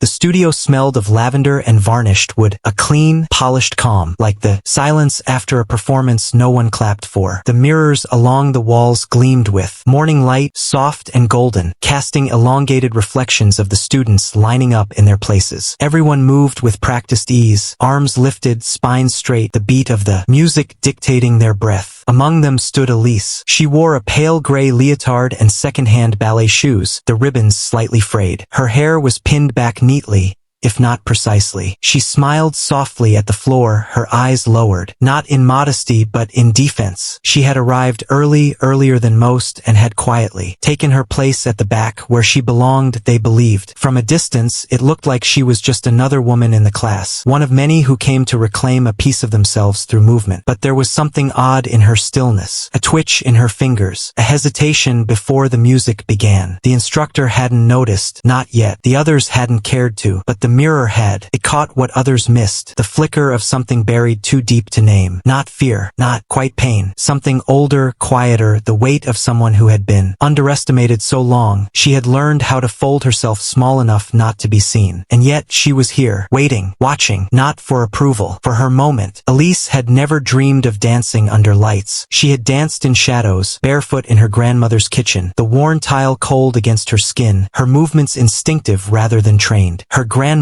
The studio smelled of lavender and varnished wood, a clean, polished calm, like the silence after a performance no one clapped for. The mirrors along the walls gleamed with morning light, soft and golden, casting elongated reflections of the students lining up in their places. Everyone moved with practiced ease, arms lifted, spines straight, the beat of the music dictating their breath. Among them stood Elise. She wore a pale gray leotard and second-hand ballet shoes, the ribbons slightly frayed. Her hair was pinned back neatly, if not precisely. She smiled softly at the floor, her eyes lowered, not in modesty but in defense. She had arrived earlier than most, and had quietly taken her place at the back where she belonged, they believed. From a distance, it looked like she was just another woman in the class, one of many who came to reclaim a piece of themselves through movement. But there was something odd in her stillness, a twitch in her fingers, a hesitation before the music began. The instructor hadn't noticed, not yet. The others hadn't cared to, but the mirror had. It caught what others missed, the flicker of something buried too deep to name. Not fear, not quite pain, something older, quieter, the weight of someone who had been underestimated so long. She had learned how to fold herself small enough not to be seen. And yet she was here, waiting, watching, not for approval, for her moment. Elise had never dreamed of dancing under lights. She had danced in shadows, barefoot in her grandmother's kitchen, the worn tile cold against her skin, her movements instinctive rather than trained. Her grandmother,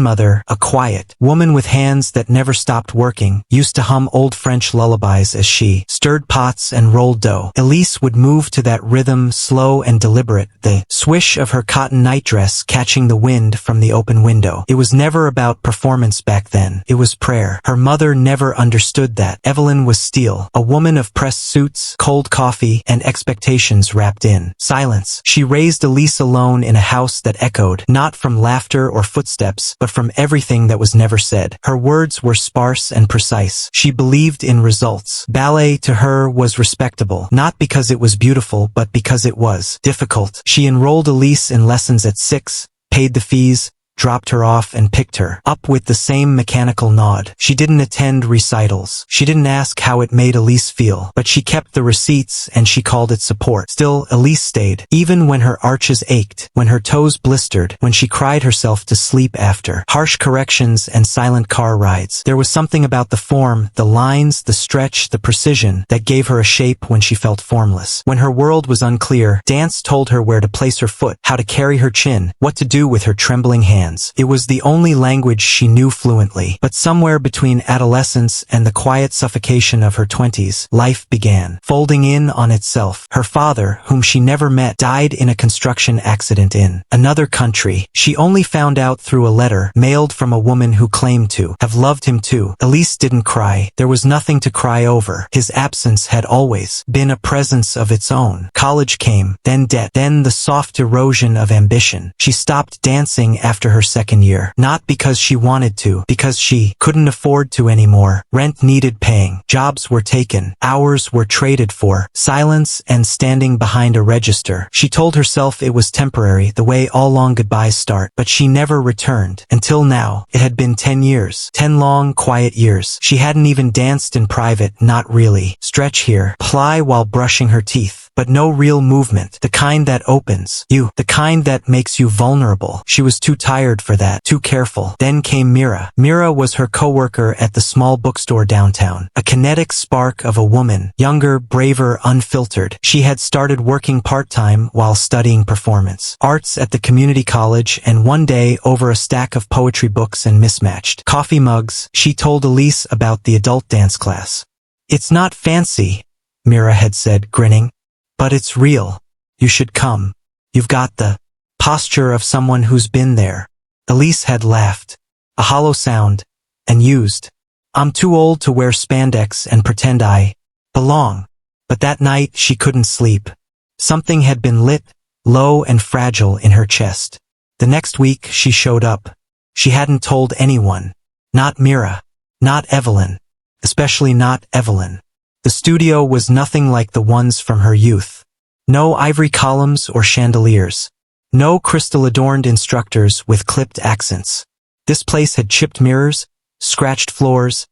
a quiet woman with hands that never stopped working, used to hum old French lullabies as she stirred pots and rolled dough. Elise would move to that rhythm, slow and deliberate, the swish of her cotton nightdress catching the wind from the open window. It was never about performance back then. It was prayer. Her mother never understood that. Evelyn was steel, a woman of pressed suits, cold coffee, and expectations wrapped in silence. She raised Elise alone in a house that echoed, not from laughter or footsteps, but from everything that was never said. Her words were sparse and precise. She believed in results. Ballet to her was respectable, not because it was beautiful, but because it was difficult. She enrolled Elise in lessons at 6, paid the fees, dropped her off, and picked her up with the same mechanical nod. She didn't attend recitals. She didn't ask how it made Elise feel, but she kept the receipts and she called it support. Still, Elise stayed, even when her arches ached, when her toes blistered, when she cried herself to sleep after harsh corrections and silent car rides. There was something about the form, the lines, the stretch, the precision, that gave her a shape when she felt formless. When her world was unclear, dance told her where to place her foot, how to carry her chin, what to do with her trembling hands. It was the only language she knew fluently. But somewhere between adolescence and the quiet suffocation of her 20s, life began, folding in on itself. Her father, whom she never met, died in a construction accident in another country. She only found out through a letter, mailed from a woman who claimed to have loved him too. Elise didn't cry. There was nothing to cry over. His absence had always been a presence of its own. College came, then debt, then the soft erosion of ambition. She stopped dancing after her second year, not because she wanted to, because she couldn't afford to anymore. Rent needed paying, jobs were taken, hours were traded for, silence and standing behind a register. She told herself it was temporary, the way all long goodbyes start, but she never returned. Until now, it had been 10 years. 10 long, quiet years. She hadn't even danced in private, not really. Stretch here, ply while brushing her teeth. But no real movement, the kind that opens you, the kind that makes you vulnerable. She was too tired for that, too careful. Then came Mira. Mira was her coworker at the small bookstore downtown, a kinetic spark of a woman, younger, braver, unfiltered. She had started working part-time while studying performance arts at the community college, and one day, over a stack of poetry books and mismatched coffee mugs, she told Elise about the adult dance class. "It's not fancy," Mira had said, grinning. "But it's real. You should come. You've got the posture of someone who's been there." Elise had laughed, a hollow sound, and used, "I'm too old to wear spandex and pretend I belong." But that night she couldn't sleep. Something had been lit, low and fragile in her chest. The next week she showed up. She hadn't told anyone. Not Mira. Not Evelyn. Especially not Evelyn. The studio was nothing like the ones from her youth. No ivory columns or chandeliers. No crystal-adorned instructors with clipped accents. This place had chipped mirrors, scratched floors,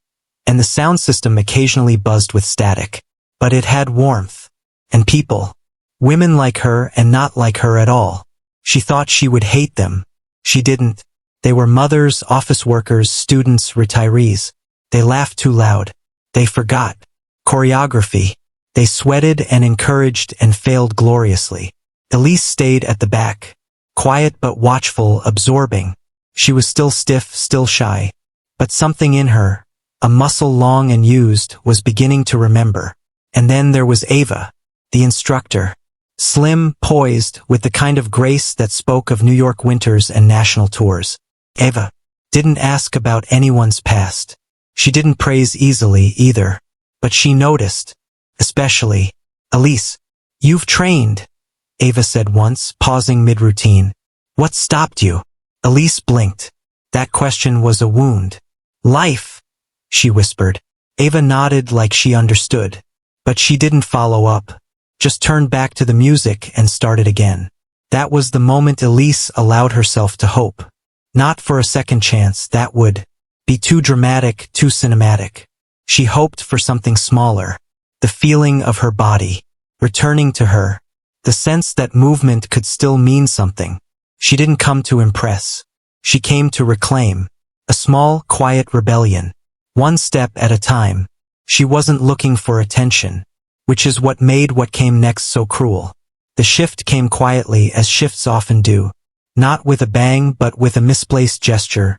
and the sound system occasionally buzzed with static. But it had warmth. And people. Women like her and not like her at all. She thought she would hate them. She didn't. They were mothers, office workers, students, retirees. They laughed too loud. They forgot choreography. They sweated and encouraged and failed gloriously. Elise stayed at the back, quiet but watchful, absorbing. She was still stiff, still shy. But something in her, a muscle long and used, was beginning to remember. And then there was Ava, the instructor. Slim, poised, with the kind of grace that spoke of New York winters and national tours. Ava didn't ask about anyone's past. She didn't praise easily either. But she noticed. Especially, Elise. "You've trained," Ava said once, pausing mid-routine. "What stopped you?" Elise blinked. That question was a wound. "Life," she whispered. Ava nodded like she understood. But she didn't follow up. Just turned back to the music and started again. That was the moment Elise allowed herself to hope. Not for a second chance, that would be too dramatic, too cinematic. She hoped for something smaller. The feeling of her body returning to her. The sense that movement could still mean something. She didn't come to impress. She came to reclaim. A small, quiet rebellion. One step at a time. She wasn't looking for attention. Which is what made what came next so cruel. The shift came quietly, as shifts often do. Not with a bang, but with a misplaced gesture.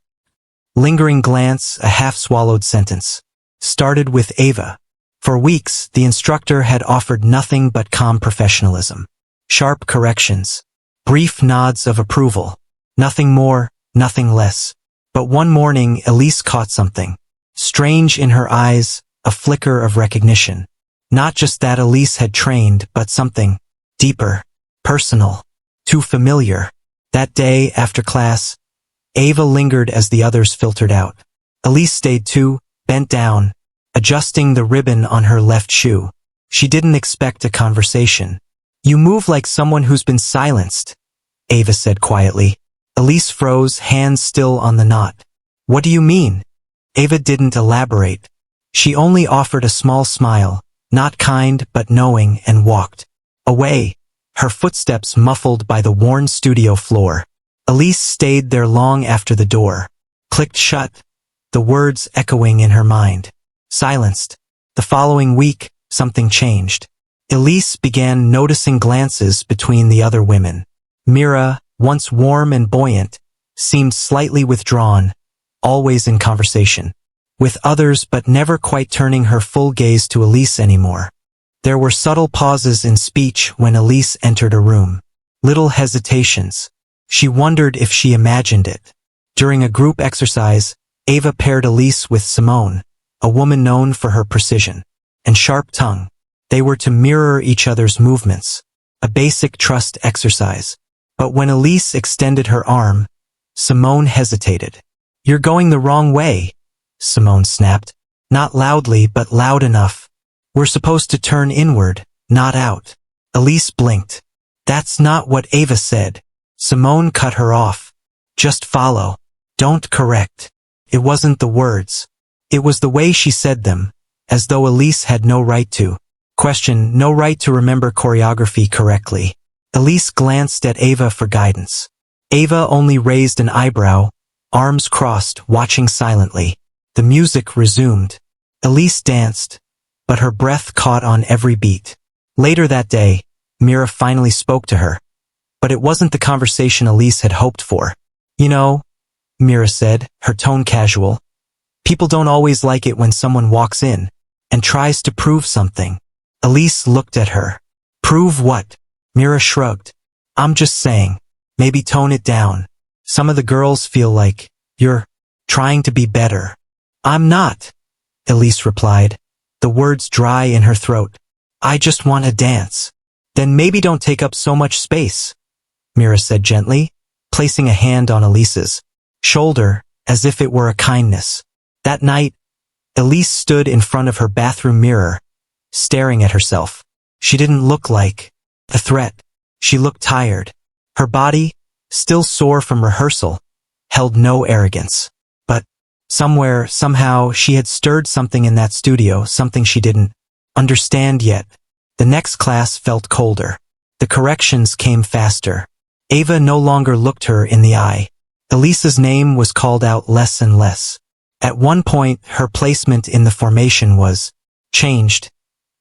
Lingering glance, a half-swallowed sentence. Started with Ava. For weeks, the instructor had offered nothing but calm professionalism. Sharp corrections. Brief nods of approval. Nothing more, nothing less. But one morning, Elise caught something. Strange in her eyes, a flicker of recognition. Not just that Elise had trained, but something deeper, personal, too familiar. That day, after class, Ava lingered as the others filtered out. Elise stayed too, bent down, adjusting the ribbon on her left shoe. She didn't expect a conversation. "You move like someone who's been silenced," Ava said quietly. Elise froze, hands still on the knot. "What do you mean?" Ava didn't elaborate. She only offered a small smile, not kind but knowing, and walked away, her footsteps muffled by the worn studio floor. Elise stayed there long after the door clicked shut, the words echoing in her mind. Silenced. The following week, something changed. Elise began noticing glances between the other women. Mira, once warm and buoyant, seemed slightly withdrawn, always in conversation with others but never quite turning her full gaze to Elise anymore. There were subtle pauses in speech when Elise entered a room. Little hesitations. She wondered if she imagined it. During a group exercise, Ava paired Elise with Simone, a woman known for her precision and sharp tongue. They were to mirror each other's movements, a basic trust exercise. But when Elise extended her arm, Simone hesitated. "You're going the wrong way," Simone snapped. Not loudly, but loud enough. "We're supposed to turn inward, not out." Elise blinked. "That's not what Ava said." Simone cut her off. "Just follow. Don't correct." It wasn't the words. It was the way she said them, as though Elise had no right to question, no right to remember choreography correctly. Elise glanced at Ava for guidance. Ava only raised an eyebrow, arms crossed, watching silently. The music resumed. Elise danced, but her breath caught on every beat. Later that day, Mira finally spoke to her. But it wasn't the conversation Elise had hoped for. "You know," Mira said, her tone casual, "people don't always like it when someone walks in and tries to prove something." Elise looked at her. "Prove what?" Mira shrugged. "I'm just saying, maybe tone it down. Some of the girls feel like you're trying to be better." "I'm not," Elise replied, the words dry in her throat. "I just want to dance." "Then maybe don't take up so much space," Mira said gently, placing a hand on Elise's shoulder as if it were a kindness. That night, Elise stood in front of her bathroom mirror, staring at herself. She didn't look like a threat. She looked tired. Her body, still sore from rehearsal, held no arrogance. But somewhere, somehow, she had stirred something in that studio, something she didn't understand yet. The next class felt colder. The corrections came faster. Ava no longer looked her in the eye. Elise's name was called out less and less. At one point, her placement in the formation was changed,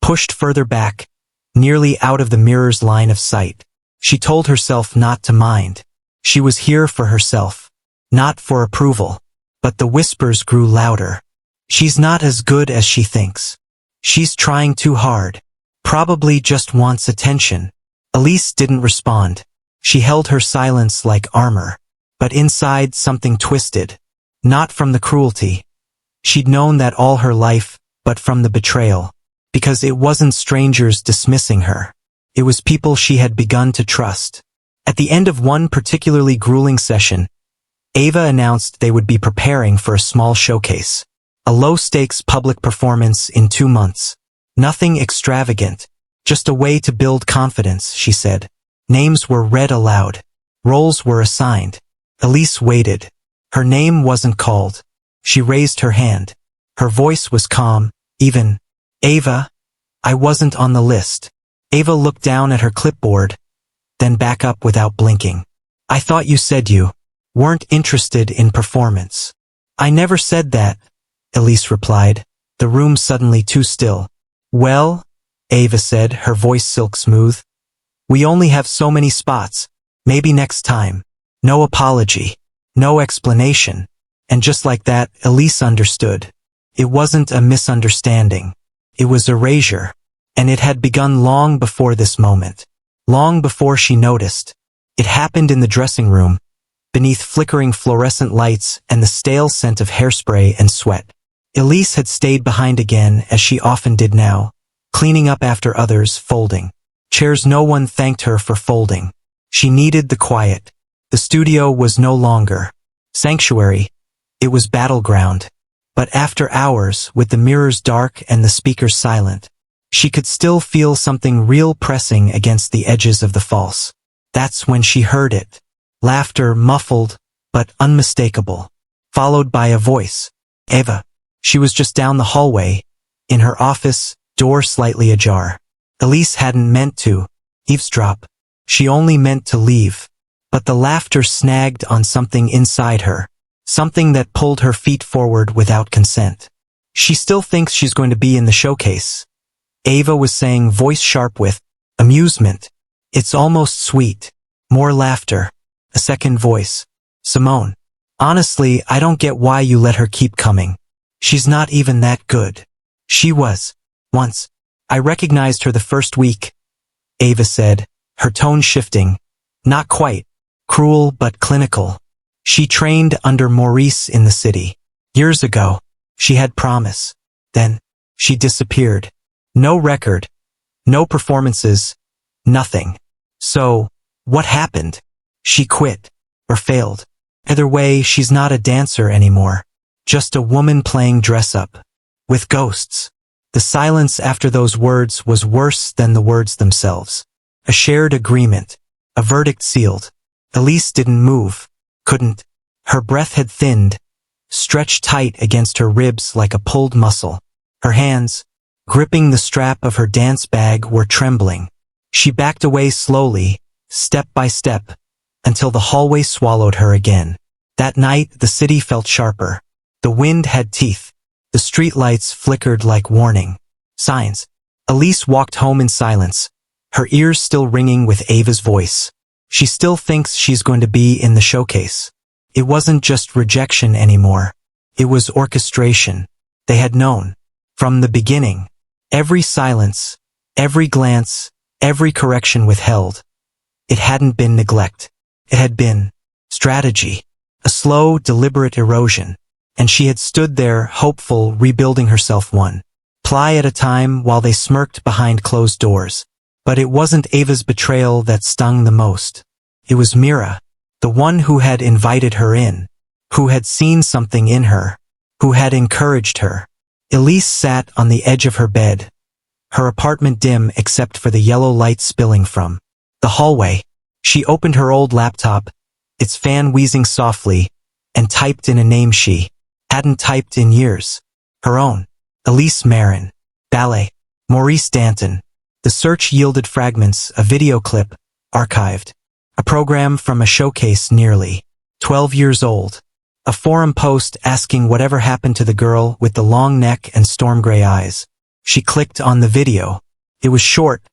pushed further back, nearly out of the mirror's line of sight. She told herself not to mind. She was here for herself, not for approval. But the whispers grew louder. She's not as good as she thinks. She's trying too hard. Probably just wants attention. Elise didn't respond. She held her silence like armor. But inside something twisted. Not from the cruelty. She'd known that all her life, but from the betrayal. Because it wasn't strangers dismissing her. It was people she had begun to trust. At the end of one particularly grueling session, Ava announced they would be preparing for a small showcase. A low-stakes public performance in 2 months. Nothing extravagant. Just a way to build confidence, she said. Names were read aloud. Roles were assigned. Elise waited. Her name wasn't called. She raised her hand. Her voice was calm, even. Ava, I wasn't on the list. Ava looked down at her clipboard, then back up without blinking. I thought you said you weren't interested in performance. I never said that, Elise replied, the room suddenly too still. Well, Ava said, her voice silk smooth. We only have so many spots. Maybe next time. No apology. No explanation. And just like that, Elise understood. It wasn't a misunderstanding. It was erasure. And it had begun long before this moment. Long before she noticed. It happened in the dressing room, beneath flickering fluorescent lights and the stale scent of hairspray and sweat. Elise had stayed behind again, as she often did now, cleaning up after others, folding. Chairs no one thanked her for folding. She needed the quiet. The studio was no longer sanctuary. It was battleground. But after hours, with the mirrors dark and the speakers silent, she could still feel something real pressing against the edges of the false. That's when she heard it. Laughter muffled, but unmistakable. Followed by a voice. Ava. She was just down the hallway, in her office, door slightly ajar. Elise hadn't meant to eavesdrop. She only meant to leave. But the laughter snagged on something inside her. Something that pulled her feet forward without consent. She still thinks she's going to be in the showcase. Ava was saying, voice sharp with amusement. It's almost sweet. More laughter. A second voice. Simone. Honestly, I don't get why you let her keep coming. She's not even that good. She was. Once. I recognized her the first week. Ava said, her tone shifting. Not quite. Cruel but clinical. She trained under Maurice in the city. Years ago. She had promise. Then. She disappeared. No record. No performances. Nothing. So, what happened? She quit. Or failed. Either way, she's not a dancer anymore. Just a woman playing dress-up. With ghosts. The silence after those words was worse than the words themselves. A shared agreement. A verdict sealed. Elise didn't move. Couldn't. Her breath had thinned. Stretched tight against her ribs like a pulled muscle. Her hands, gripping the strap of her dance bag, were trembling. She backed away slowly, step by step, until the hallway swallowed her again. That night, the city felt sharper. The wind had teeth. The streetlights flickered like warning signs. Elise walked home in silence, her ears still ringing with Ava's voice. She still thinks she's going to be in the showcase. It wasn't just rejection anymore. It was orchestration. They had known. From the beginning. Every silence, every glance, every correction withheld. It hadn't been neglect. It had been strategy. A slow, deliberate erosion. And she had stood there, hopeful, rebuilding herself one ply at a time while they smirked behind closed doors. But it wasn't Ava's betrayal that stung the most. It was Mira, the one who had invited her in, who had seen something in her, who had encouraged her. Elise sat on the edge of her bed, her apartment dim except for the yellow light spilling from the hallway. She opened her old laptop, its fan wheezing softly, and typed in a name she hadn't typed in years. Her own. Elise Marin. Ballet. Maurice Danton. The search yielded fragments, a video clip, archived. A program from a showcase nearly 12 years old. A forum post asking whatever happened to the girl with the long neck and storm gray eyes. She clicked on the video. It was short,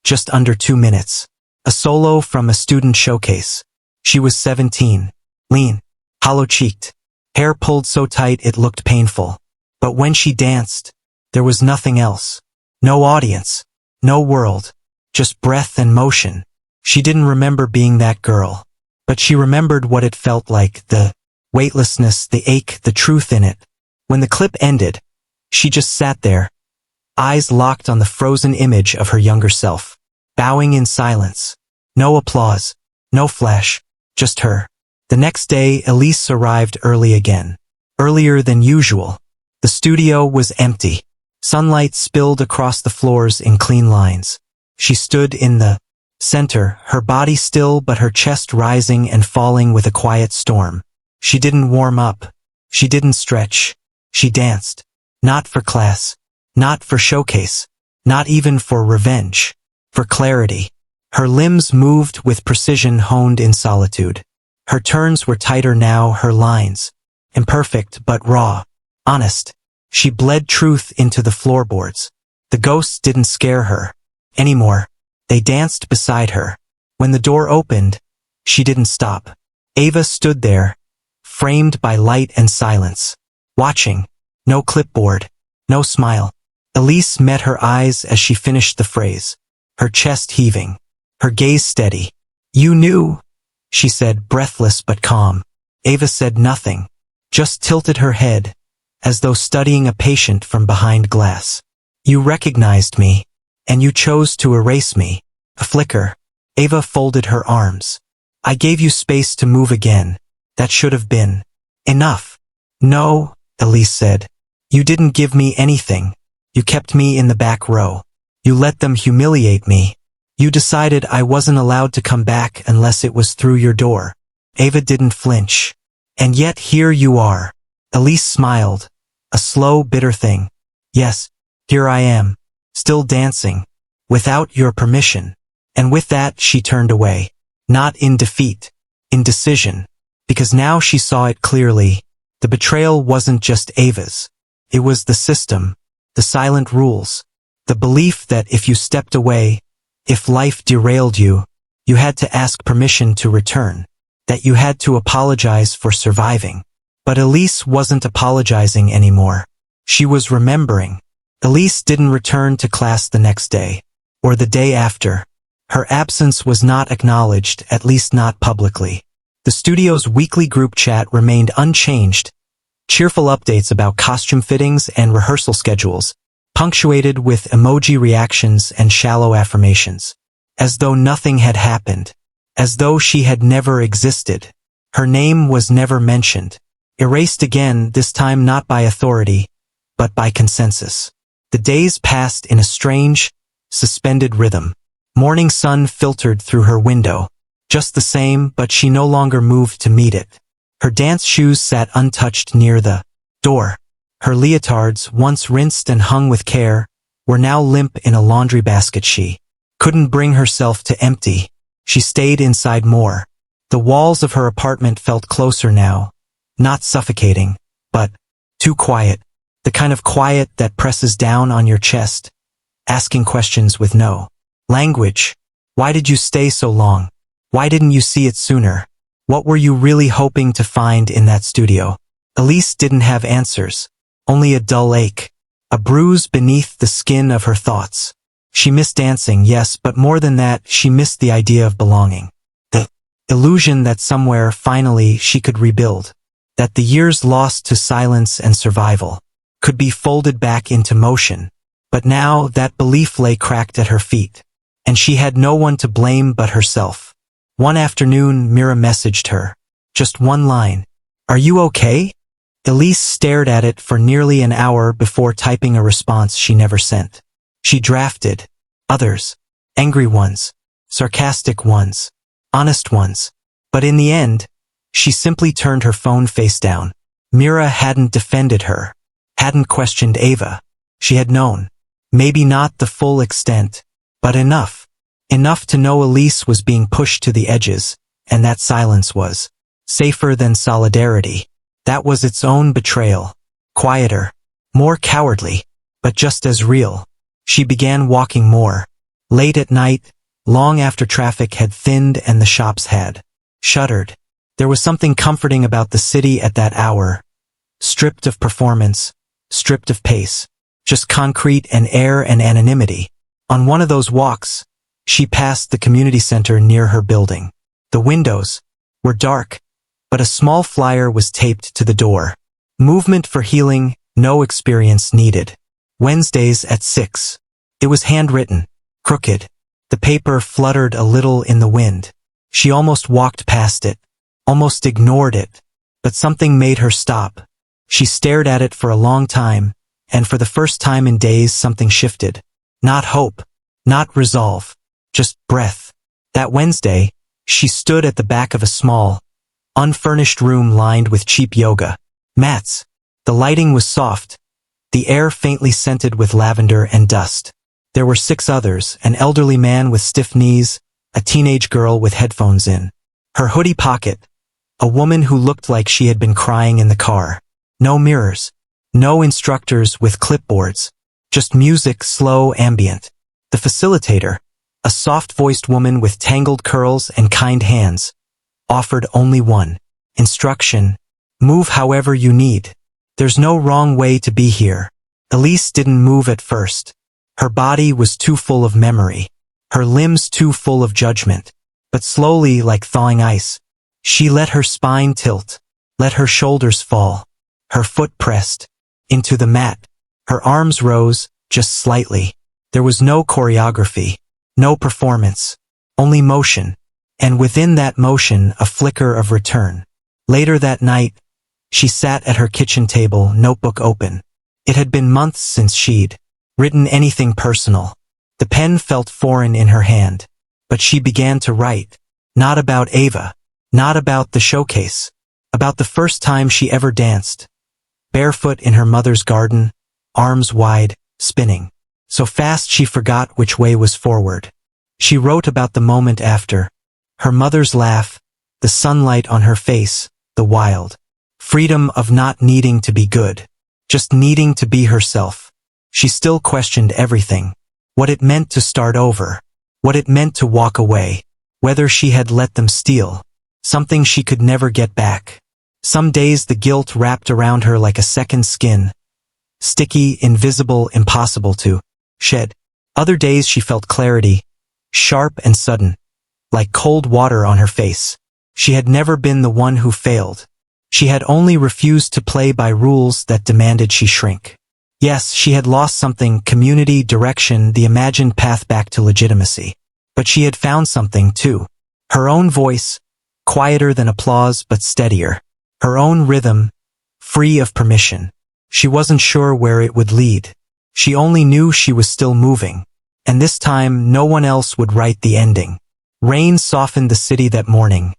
just under 2 minutes. A solo from a student showcase. She was 17, lean, hollow-cheeked, hair pulled so tight it looked painful. But when she danced, there was nothing else. No audience, no world, just breath and motion. She didn't remember being that girl, but she remembered what it felt like, the weightlessness, the ache, the truth in it. When the clip ended, she just sat there, eyes locked on the frozen image of her younger self, bowing in silence. No applause, no flash, just her. The next day, Elise arrived early again. Earlier than usual. The studio was empty. Sunlight spilled across the floors in clean lines. She stood in the center, her body still but her chest rising and falling with a quiet storm. She didn't warm up. She didn't stretch. She danced. Not for class. Not for showcase. Not even for revenge. For clarity. Her limbs moved with precision honed in solitude. Her turns were tighter now, her lines. Imperfect but raw. Honest. She bled truth into the floorboards. The ghosts didn't scare her anymore. They danced beside her. When the door opened, she didn't stop. Ava stood there, framed by light and silence. Watching. No clipboard. No smile. Elise met her eyes as she finished the phrase. Her chest heaving. Her gaze steady. "You knew," she said, breathless but calm. Ava said nothing. Just tilted her head, as though studying a patient from behind glass. "You recognized me, and you chose to erase me." A flicker. Ava folded her arms. "I gave you space to move again. That should have been enough." "No," Elise said. "You didn't give me anything. You kept me in the back row. You let them humiliate me. You decided I wasn't allowed to come back unless it was through your door." Ava didn't flinch. "And yet here you are." Elise smiled. A slow, bitter thing. "Yes, here I am. Still dancing. Without your permission." And with that she turned away. Not in defeat. In decision. Because now she saw it clearly. The betrayal wasn't just Ava's. It was the system. The silent rules. The belief that if you stepped away, if life derailed you, you had to ask permission to return. That you had to apologize for surviving. But Elise wasn't apologizing anymore. She was remembering. Elise didn't return to class the next day. Or the day after. Her absence was not acknowledged, at least not publicly. The studio's weekly group chat remained unchanged. Cheerful updates about costume fittings and rehearsal schedules, punctuated with emoji reactions and shallow affirmations. As though nothing had happened. As though she had never existed. Her name was never mentioned. Erased again, this time not by authority, but by consensus. The days passed in a strange, suspended rhythm. Morning sun filtered through her window. Just the same, but she no longer moved to meet it. Her dance shoes sat untouched near the door. Her leotards, once rinsed and hung with care, were now limp in a laundry basket she couldn't bring herself to empty. She stayed inside more. The walls of her apartment felt closer now. Not suffocating, but too quiet. The kind of quiet that presses down on your chest, asking questions with no language. Why did you stay so long? Why didn't you see it sooner? What were you really hoping to find in that studio? Elise didn't have answers, only a dull ache, a bruise beneath the skin of her thoughts. She missed dancing, yes, but more than that, she missed the idea of belonging. The illusion that somewhere, finally, she could rebuild. That the years lost to silence and survival could be folded back into motion. But now that belief lay cracked at her feet. And she had no one to blame but herself. One afternoon, Mira messaged her. Just one line. "Are you okay?" Elise stared at it for nearly an hour before typing a response she never sent. She drafted others. Angry ones. Sarcastic ones. Honest ones. But in the end, she simply turned her phone face down. Mira hadn't defended her. Hadn't questioned Ava. She had known. Maybe not the full extent, but enough. Enough to know Elise was being pushed to the edges, and that silence was safer than solidarity. That was its own betrayal. Quieter, more cowardly, but just as real. She began walking more. Late at night, long after traffic had thinned and the shops had shuttered. There was something comforting about the city at that hour. Stripped of performance, stripped of pace, just concrete and air and anonymity. On one of those walks, she passed the community center near her building. The windows were dark, but a small flyer was taped to the door. Movement for healing, no experience needed. Wednesdays at 6. It was handwritten, crooked. The paper fluttered a little in the wind. She almost walked past it, almost ignored it, but something made her stop. She stared at it for a long time, and for the first time in days something shifted. Not hope, not resolve, just breath. That Wednesday, she stood at the back of a small, unfurnished room lined with cheap yoga mats. The lighting was soft, the air faintly scented with lavender and dust. There were 6 others, an elderly man with stiff knees, a teenage girl with headphones in her hoodie pocket, a woman who looked like she had been crying in the car. No mirrors, no instructors with clipboards, just music, slow, ambient. The facilitator, a soft-voiced woman with tangled curls and kind hands, offered only one instruction: move however you need. There's no wrong way to be here. Elise didn't move at first. Her body was too full of memory, her limbs too full of judgment. But slowly, like thawing ice, she let her spine tilt, let her shoulders fall. Her foot pressed into the mat. Her arms rose, just slightly. There was no choreography, no performance, only motion. And within that motion, a flicker of return. Later that night, she sat at her kitchen table, notebook open. It had been months since she'd written anything personal. The pen felt foreign in her hand. But she began to write. Not about Ava. Not about the showcase. About the first time she ever danced. Barefoot in her mother's garden, arms wide, spinning. So fast she forgot which way was forward. She wrote about the moment after. Her mother's laugh, the sunlight on her face, the wild freedom of not needing to be good. Just needing to be herself. She still questioned everything. What it meant to start over. What it meant to walk away. Whether she had let them steal something she could never get back. Some days the guilt wrapped around her like a second skin. Sticky, invisible, impossible to shed. Other days she felt clarity, sharp and sudden, like cold water on her face. She had never been the one who failed. She had only refused to play by rules that demanded she shrink. Yes, she had lost something: community, direction, the imagined path back to legitimacy. But she had found something, too. Her own voice, quieter than applause but steadier. Her own rhythm, free of permission. She wasn't sure where it would lead. She only knew she was still moving. And this time, no one else would write the ending. Rain softened the city that morning.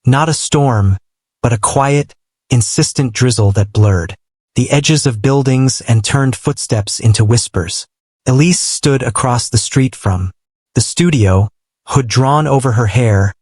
Not a storm, but a quiet, insistent drizzle that blurred the edges of buildings and turned footsteps into whispers. Elise stood across the street from the studio, hood drawn over her hair,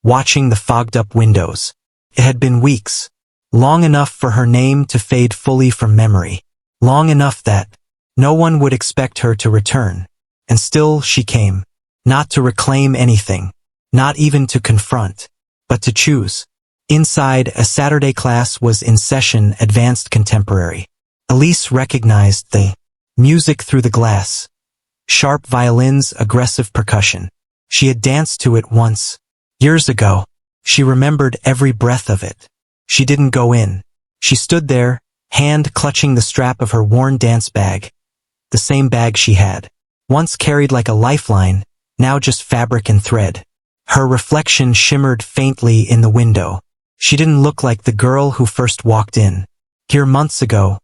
watching the fogged-up windows. It had been weeks, long enough for her name to fade fully from memory, long enough that no one would expect her to return. And still she came, not to reclaim anything, not even to confront, but to choose. Inside, a Saturday class was in session, advanced contemporary. Elise recognized the music through the glass. Sharp violins, aggressive percussion. She had danced to it once. Years ago. She remembered every breath of it. She didn't go in. She stood there, hand clutching the strap of her worn dance bag. The same bag she had once carried like a lifeline, now just fabric and thread. Her reflection shimmered faintly in the window. She didn't look like the girl who first walked in here months ago.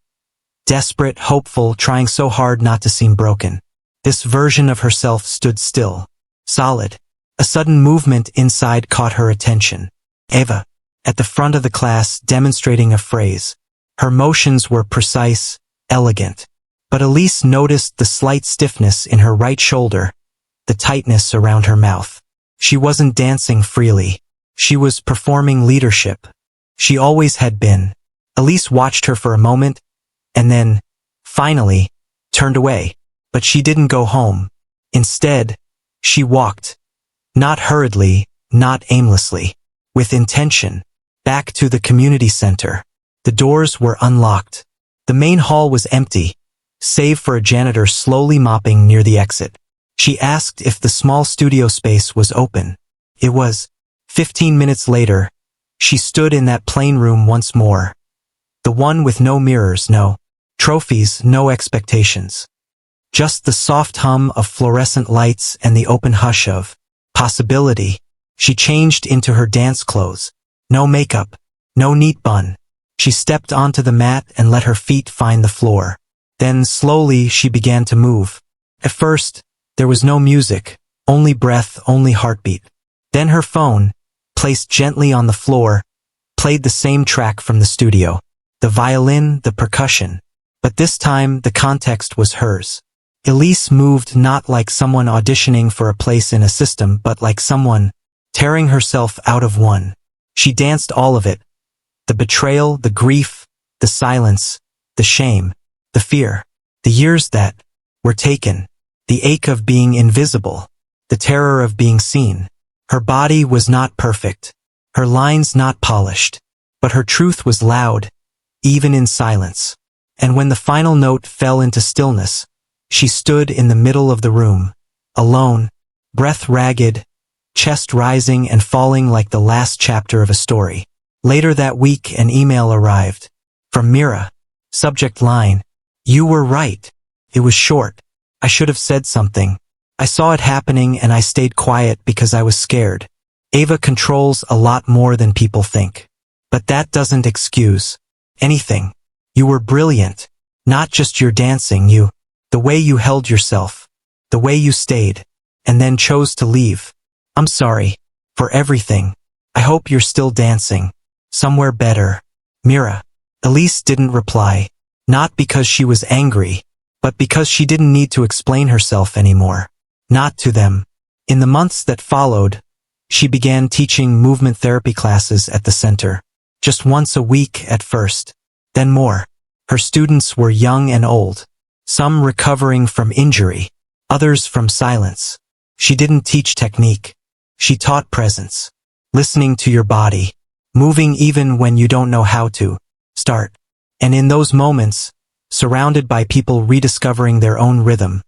Desperate, hopeful, trying so hard not to seem broken. This version of herself stood still, solid. A sudden movement inside caught her attention. Ava, at the front of the class, demonstrating a phrase. Her motions were precise, elegant. But Elise noticed the slight stiffness in her right shoulder, the tightness around her mouth. She wasn't dancing freely. She was performing leadership. She always had been. Elise watched her for a moment, and then, finally, turned away. But she didn't go home. Instead, she walked. Not hurriedly, not aimlessly. With intention. Back to the community center. The doors were unlocked. The main hall was empty, save for a janitor slowly mopping near the exit. She asked if the small studio space was open. It was. 15 minutes later, she stood in that plain room once more. The one with no mirrors, no trophies, no expectations. Just the soft hum of fluorescent lights and the open hush of possibility. She changed into her dance clothes. No makeup, no neat bun. She stepped onto the mat and let her feet find the floor. Then slowly she began to move. At first, there was no music, only breath, only heartbeat. Then her phone, placed gently on the floor, played the same track from the studio. The violin, the percussion. But this time the context was hers. Elise moved not like someone auditioning for a place in a system, but like someone tearing herself out of one. She danced all of it. The betrayal, the grief, the silence, the shame, the fear, the years that were taken, the ache of being invisible, the terror of being seen. Her body was not perfect, her lines not polished, but her truth was loud, even in silence. And when the final note fell into stillness, she stood in the middle of the room, alone, breath ragged, chest rising and falling like the last chapter of a story. Later that week an email arrived. From Mira. Subject line. You were right. It was short. I should have said something. I saw it happening and I stayed quiet because I was scared. Ava controls a lot more than people think. But that doesn't excuse anything. You were brilliant. Not just your dancing, the way you held yourself. The way you stayed. And then chose to leave. I'm sorry. For everything. I hope you're still dancing. Somewhere better. Mira. Elise didn't reply. Not because she was angry, but because she didn't need to explain herself anymore. Not to them. In the months that followed, she began teaching movement therapy classes at the center. Just once a week at first. Then more. Her students were young and old. Some recovering from injury. Others from silence. She didn't teach technique. She taught presence. Listening to your body. Moving even when you don't know how to start. And in those moments, surrounded by people rediscovering their own rhythm,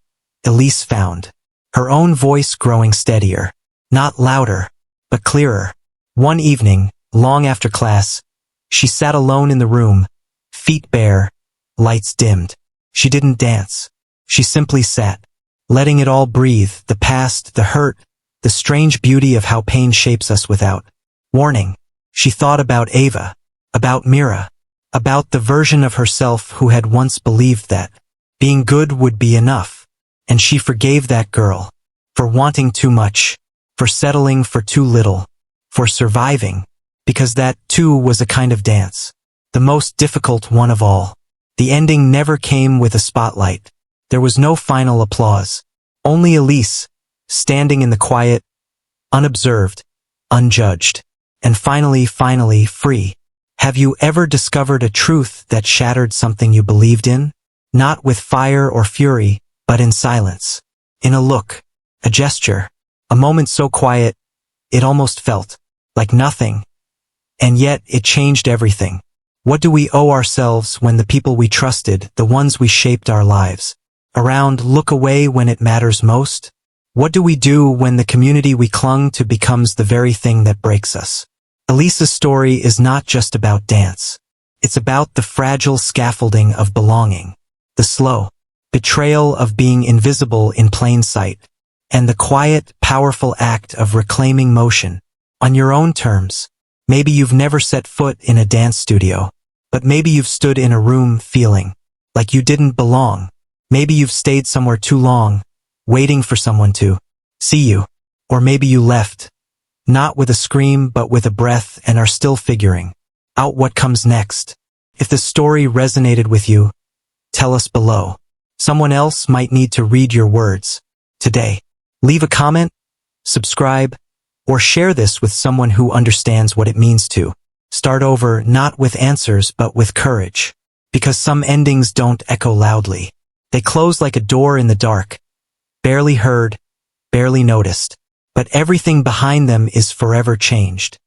Elise found her own voice growing steadier. Not louder, but clearer. One evening, long after class, she sat alone in the room, feet bare, lights dimmed. She didn't dance. She simply sat, letting it all breathe, the past, the hurt, the strange beauty of how pain shapes us without warning. She thought about Ava, about Mira, about the version of herself who had once believed that being good would be enough. And she forgave that girl for wanting too much, for settling for too little, for surviving, because that too was a kind of dance, the most difficult one of all. The ending never came with a spotlight. There was no final applause. Only Elise, standing in the quiet, unobserved, unjudged. And finally, free. Have you ever discovered a truth that shattered something you believed in? Not with fire or fury, but in silence. In a look, a gesture, a moment so quiet, it almost felt like nothing. And yet it changed everything. What do we owe ourselves when the people we trusted, the ones we shaped our lives around, look away when it matters most? What do we do when the community we clung to becomes the very thing that breaks us? Elise's story is not just about dance. It's about the fragile scaffolding of belonging, the slow betrayal of being invisible in plain sight, and the quiet, powerful act of reclaiming motion on your own terms. Maybe you've never set foot in a dance studio, but maybe you've stood in a room feeling like you didn't belong. Maybe you've stayed somewhere too long, waiting for someone to see you. Or maybe you left, not with a scream but with a breath, and are still figuring out what comes next. If the story resonated with you, tell us below. Someone else might need to read your words today. Leave a comment, subscribe, Or share this with someone who understands what it means to start over, not with answers but with courage. Because some endings don't echo loudly. They close like a door in the dark, barely heard, barely noticed. But everything behind them is forever changed.